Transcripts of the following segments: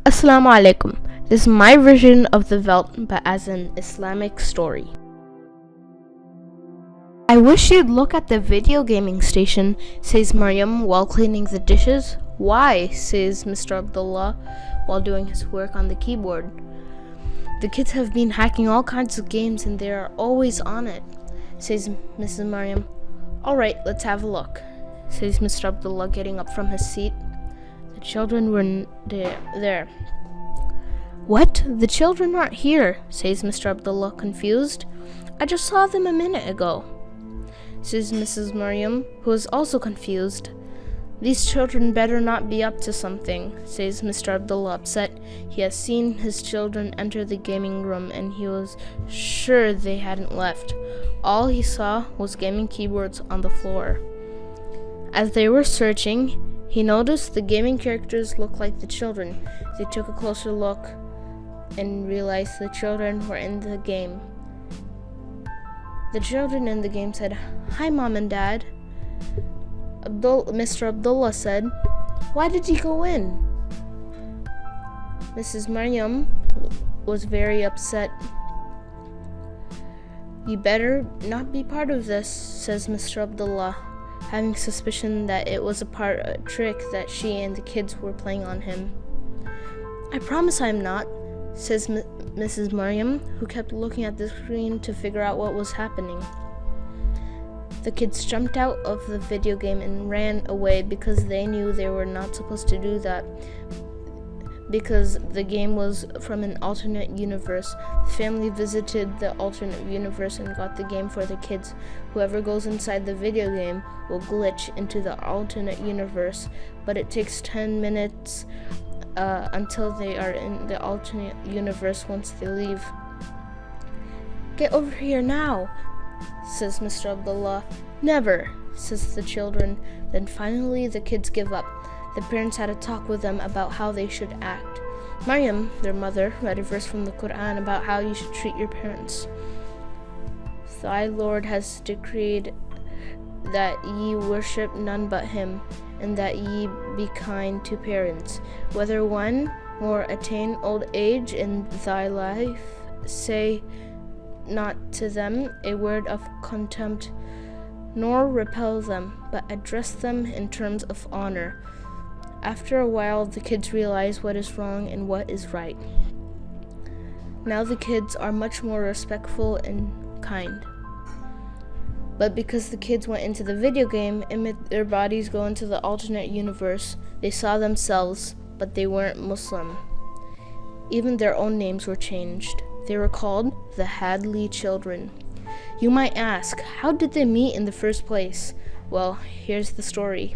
Assalamu alaikum. This is my version of the Veldt, but as an Islamic story. I wish you'd look at the video gaming station, says Maryam while cleaning the dishes. Why, says Mr. Abdullah while doing his work on the keyboard. The kids have been hacking all kinds of games and they are always on it, says Mrs. Maryam. Alright, let's have a look, says Mr. Abdullah getting up from his seat. The children were there. What? The children aren't here, says Mr. Abdullah, confused. I just saw them a minute ago, says Mrs. Maryam, who is also confused. These children better not be up to something, says Mr. Abdullah, upset. He has seen his children enter the gaming room and he was sure they hadn't left. All he saw was gaming keyboards on the floor. As they were searching, he noticed the gaming characters looked like the children. They took a closer look and realized the children were in the game. The children in the game said, "Hi, Mom and Dad." Mr. Abdullah said, "Why did you go in?" Mrs. Maryam was very upset. "You better not be part of this," says Mr. Abdullah, having suspicion that it was a trick that she and the kids were playing on him. "I promise I'm not," says Mrs. Maryam, who kept looking at the screen to figure out what was happening. The kids jumped out of the video game and ran away because they knew they were not supposed to do that, because the game was from an alternate universe. The family visited the alternate universe and got the game for the kids. Whoever goes inside the video game will glitch into the alternate universe, but it takes 10 minutes until they are in the alternate universe once they leave. "Get over here now," says Mr. Abdullah. "Never," says the children. Then finally the kids give up. The parents had a talk with them about how they should act. Maryam, their mother, read a verse from the Quran about how you should treat your parents. "Thy Lord has decreed that ye worship none but him, and that ye be kind to parents, whether one or attain old age in thy life. Say not to them a word of contempt, nor repel them, but address them in terms of honor." After a while, the kids realize what is wrong and what is right. Now the kids are much more respectful and kind. But because the kids went into the video game and made their bodies go into the alternate universe, they saw themselves, but they weren't Muslim. Even their own names were changed. They were called the Hadley children. You might ask, how did they meet in the first place? Well, here's the story.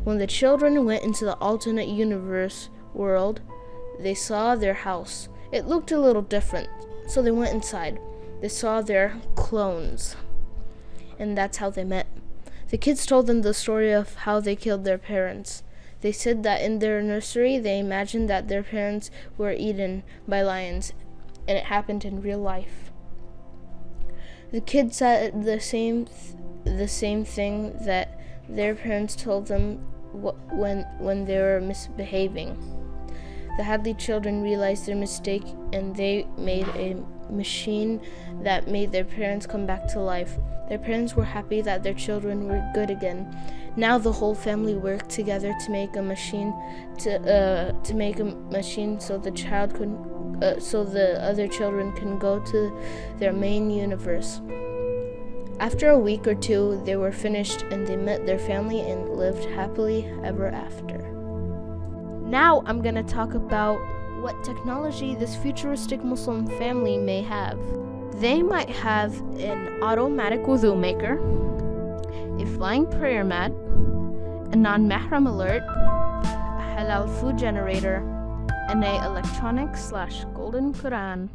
When the children went into the alternate universe world, they saw their house. It looked a little different, so they went inside. They saw their clones, and that's how they met. The kids told them the story of how they killed their parents. They said that in their nursery, they imagined that their parents were eaten by lions, and it happened in real life. The kids said the same thing that their parents told them when they were misbehaving. The Hadley children realized their mistake and they made a machine that made their parents come back to life. Their parents were happy that their children were good again. Now the whole family worked together to make a machine so the other children can go to their main universe. After a week or two, they were finished and they met their family and lived happily ever after. Now I'm gonna talk about what technology this futuristic Muslim family may have. They might have an automatic wudu maker, a flying prayer mat, a non-mahram alert, a halal food generator, and a electronic/golden Quran.